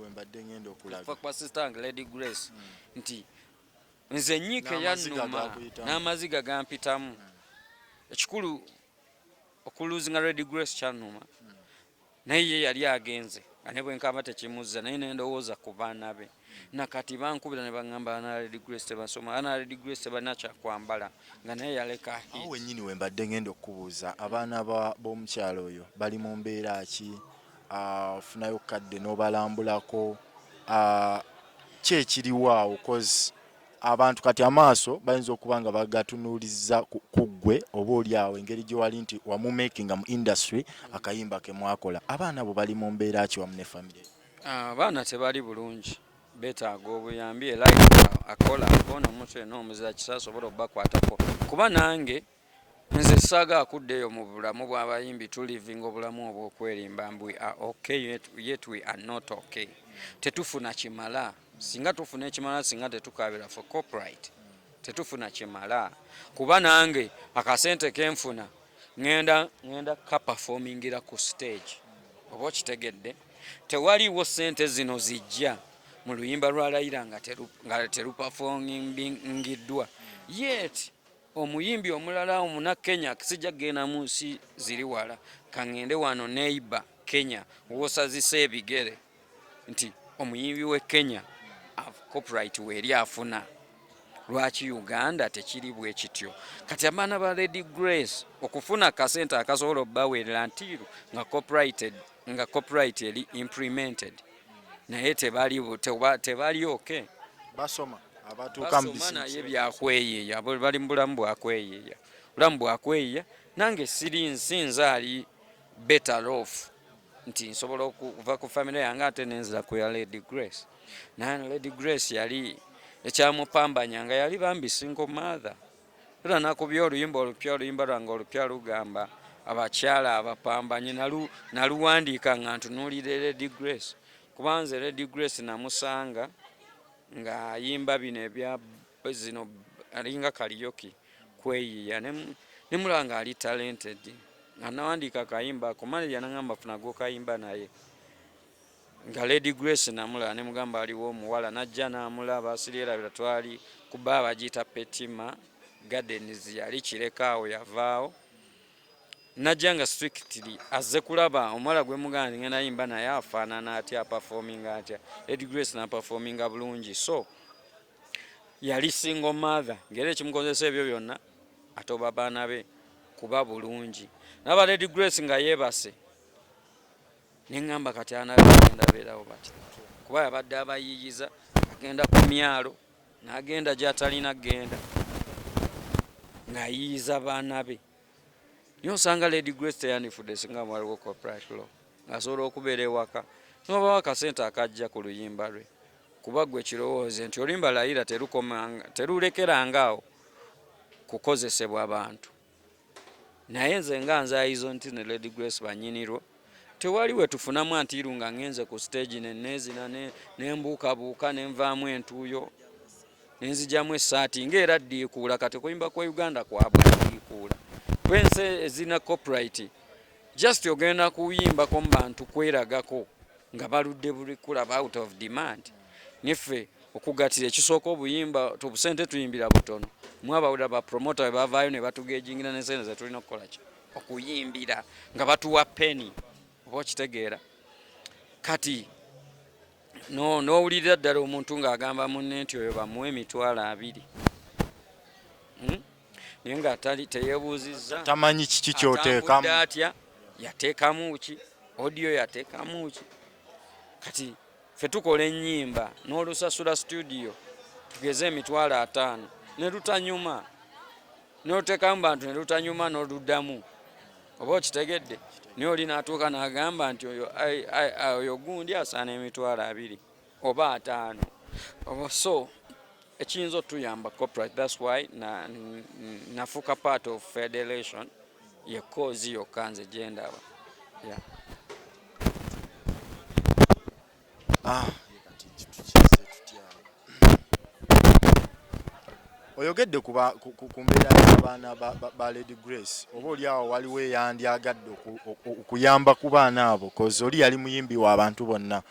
Wembadde ngenda okulaga kwa sister Lady Grace nti nze nnyike yannuma n'amaziga gampitamu ekikulu okuluzinga Lady Grace kyannuma naye ye yali agenze ane bwenkaba tekimuzza naye nendowooza ku baana be nakati bankubira ne baŋŋamba ana Lady Grace tebasoma ana Lady Grace tebalina kyakwambala nga naye yaleka awo wennyini wembadde ngenda okubuuza abaana b'omukyalo oyo bali mu mbeera ki funayo kadde n'obalambulako ki ekiriwo awo cause abantu kati amaaso bayinza okuba nga bagatunuulizza ku ggwe oba oli awo engeri gye wali nti wamumakinga mu industry akayimba ke mwakola abaana bo bali mu mbeera ki wamu ne famire abaana tebali bulungi beetaaga obuyambi era akola akona omutwe n'omuzira kisasobola obbakwatako kuba nange nze saaga akuddeeyo mu bulamu bw'abayimbi tulivinga obulamu obw'okwerimba mbu we are okay yet we are not okay tetufuna kimala singa tufuna ekimala singa tetukabira for copyright tetufuna kimala kuba nange akasente kenfuna ngenda kaperformingira ku stage oba kitegedde tewaliwo sente zino zijja mu luyimba lwa Raila nga teruperformingiddwa yet omuyimbi omulala omuna Kenya kisijja genda mu nsi ziri wala kangende wano neighbor Kenya wosazise ebigere nti omuyimbi we Kenya copyright weeri afuna lwaki Uganda tekiri bwe kityo kati abaana ba Lady Grace okufuna kasente akasobola obbaweerera ntiru nga copyright eri implemented naye tebali okay basoma abatuuka naye byakweyeeya bali mu bulamu bwakweyeeya nange sinza ali better off nti nsobola okuva ku famire yange ate nenzira ku ya Lady Grace naye Lady Grace yali ekyamupambanya nga yali bambi single mother era nakubya oluyimba lwange olupya lugamba abakyala abapambanyi naluwandiika nga ntunuulire Lady Grace kubanze Lady Grace namusanga nga ayimba bino ebya zino alinga karaoke kweyiya ne mulanga ali talented nga nawandiika kayimba kumali yanangamba funa go kayimba naye nga Lady Grace namulaba ne mugamba aliwo omuwala najja namulaba asirira twali kuba abagiyita Petima Gardens yali kirekaawo yavaawo najja nga strictly azze kulaba omuwala gwe muganda ngenda yimba naye afaanana atya performing atya Lady Grace na performinga bulungi so yali single mother ngera ekimukozesa ebyo byonna atoba baana be kuba bulungi naba Lady Grace nga yeebase neŋŋamba kati anagenda beerawo bati kuba yabadde abayiiyiza agenda ku myalo n'agenda gy'atalina genda ng'ayiiyiza baana be niyo osanga Lady Grace teyanifudde singa waliwo copyright law ng'asobola okubeera ewaka n'obawo akasente akajja ku luyimba lwe kuba gwe kirowooze nti oluyimba Raila terulekerangaawo kukozesebwa abantu naye nze nga nzaayizo nti ne Lady Grace bannyinirwo tewali we tufunamu antiru nga ngenze ku stage neneezina nembuukabuuka nenvaamu entuuyo nenzigyamu essaati ng'era ddiikuula kati kuyimba kwa Uganda kwabwe ddiikuula kwensi ezina copyright just ogenda kuyimbako mu bantu kweragako nga baludde buli kulaba out of demand niffe okugatira ekisooka obuyimba tubusente tuyimbira butono mwabawulira bapromota bwe bavaayo ne batugejingira n'ensente ze tulina okukola ki okuyimbira nga batuwa peni oba okitegeera kati n'owulirira ddala omuntu ng'agamba munne nti oyo bamuwe $20,000 naye nga teyeebuuzizza tamanyi kiki kyoteekamu atya yateekamu ki audio yateekamu ki kati ffe tukola ennyimba n'olusasula studio tugeze $50,000 ne lutanyuma n'oteekamu bantu ne lutanyuma n'oluddamu oba okitegedde naye oli n'atuuka n'agamba nti oyo gundi asaana $20,000 oba 5 oba so ekiyinza otuyamba copyright that's why nafuuka part of federation ye cause yokka nze gyendaba yeah. oyogedde ku mbeera y'abaana ba Lady Grace oba oli awo waliwo eyandyagadde okuyamba ku baana abo kozi oli yali muyimbi wa abantu bonna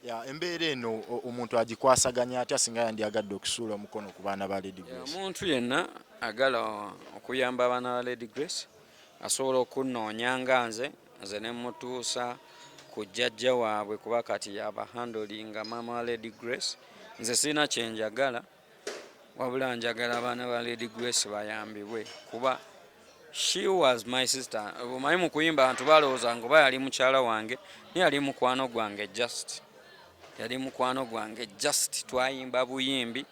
Ya embeera eno omuntu agikwasaganya atya singa yandyagadde okusuula omukono ku baana ba Lady Grace? Omuntu yenna agala okuyamba abaana ba Lady Grace asobola okunoonya nga nze ne mutuusa ku jjajja waabwe kuba kati yaba handlinga maama wa Lady Grace. Nze sirina kyenjagala wabula njagala abaana ba Lady Grace bayambibwe kuba she was my sister. Omanyi mu kuyimba abantu balowooza ngoba yali mukyala wange naye yali mukwano gwange just twayimba buyimbi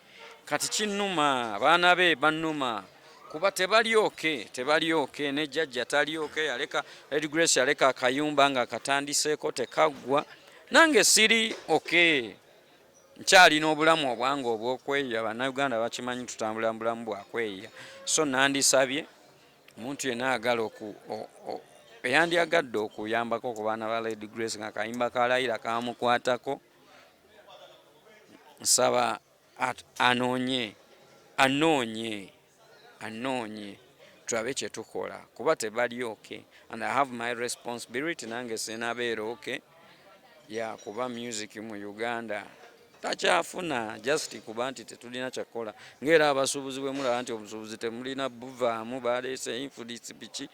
kati kinnuma abaana be bannuma kuba tebali oke ne jjajja tali oke. Yaleka Lady Grace yaleka akayumba nga katandiseeko tekaggwa nange siri oke nkyalina obulamu obwange obw'okweya. Bannayuganda bakimanyi tutambula mu bulamu bwakweya. So nandisabye omuntu yenna agala eyandyagadde okuyambako ku baana ba Lady Grace nga kayimba kalayira kamukwatako nsaba anoonye tulabe kye tukola kuba tebali oke and I have my responsibility nange sinabeera oke ya kuba music mu Uganda takyafuna just kuba nti tetulina kyakola ng'era abasuubuzi bwe mulaba nti obusuubuzi temulina buvaamu baleese influence biki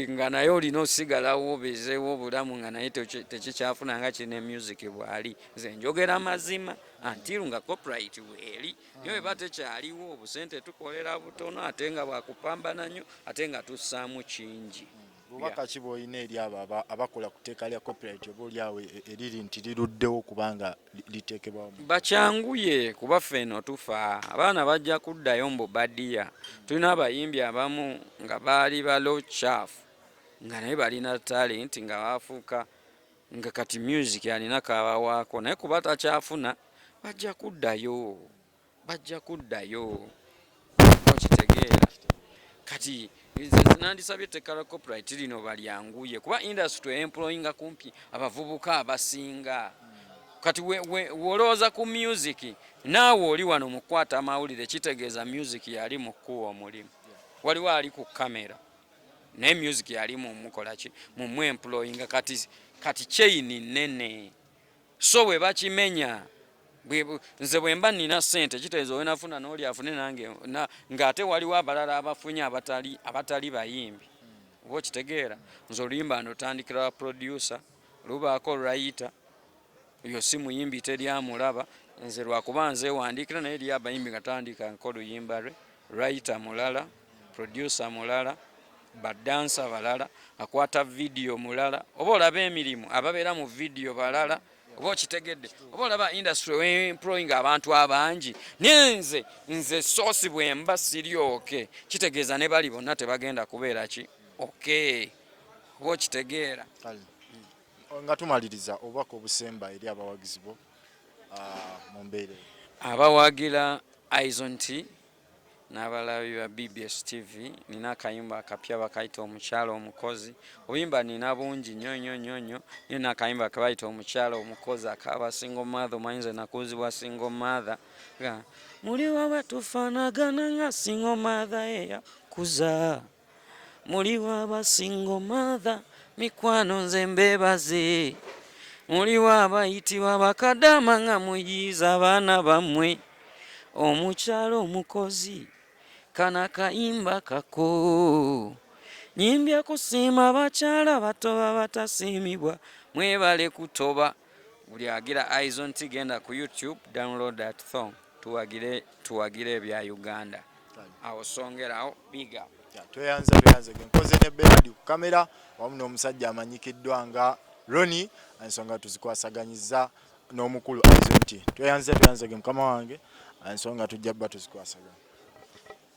nga naye olina osigalawo obeezeewo obulamu nga naye tekikyafuna nga kirina music bwali. Nze njogera mazima antiru nga copyright weeri naye weba tekyaliwo obusente tukolera butono ate nga bwakupambana nnyo ate nga tussaamu kingi. Bubaka ki bw'olina eri abo abakola ku tteeka lya copyright oba oliawo eriri nti liruddewo kubanga liteekebwawo? Bakyanguye kuba ffe eno tufa abaana bajja kuddayo mbu badiya. Tulina abayimbi abamu nga baali balo kyafu nga naye balina talent nga bafuuka nga kati music alina kabawaako naye kuba takyafuna bajja kuddayo okitegeera. Kati nandisabye etteeka lya copyright lino balyanguye kuba industry employinga kumpi abavubuka abasinga. Kati wolowooza ku music naawe oli wano mukwata amawulire kitegeeza music yali mu kkuwa omulimu. Waliwo ali ku kamera naye music yali mumukola ki mu employinga kati chain nene so we bakimenya. Nze bwe mba nina ssente kitegeeza we nafuna n'oli afune nange ng'ate waliwo abalala abafunye abatali bayimbi oba okitegeera. Nze oluyimba ndotandikira producer lubaako writer yo si muyimbi teryamulaba nze lwakuba nze wandiikira naye eri abayimbi nga tandika nko oluyimba lwe writer mulala producer mulala badansa balala akwata video mulala oba olaba emirimu ababeera mu video balala oba okitegedde oba olaba industry employing abantu abangi naye nze sosi bwemba siri oke kitegeeza ne bali bonna tebagenda kubeera ki oke oba okitegeera. Nga tumaliriza obubaka obusemba eri abawagizi bo mu mbeera abawagira Aizon T n'abalabi ba BBS TV. Nina akayimba akapya bakayita omukyala omukozi. Obuyimba nina bungi nnyo nina akayimba kabayita omukyala omukozi akaba single mother. Omanyi nze nakuuzibwa single mother. Muli wawe tufaanagana nga single mother eyakuza. Muli wawe single mother mikwano nze mbebaze. Muli wawe ayitibwa bakadama nga muyiiza abaana bammwe. Omukyala omukozi kana kayimba kako nyimbya kusiima bakyala bato batasiimibwa mwebale kutoba. Buli agira Aizon T genda ku YouTube download that song tuwagire ebya Uganda awo songerawo big up. Tweyanze genkoze ne Beradi ku kamera wamu n'omusajja amanyikiddwa nga Ronnie ensonga tuzikwasaganyiza n'omukulu Aizon T. Tweyanze ge mukama wange ensonga tujja bba tuzikwasaganya.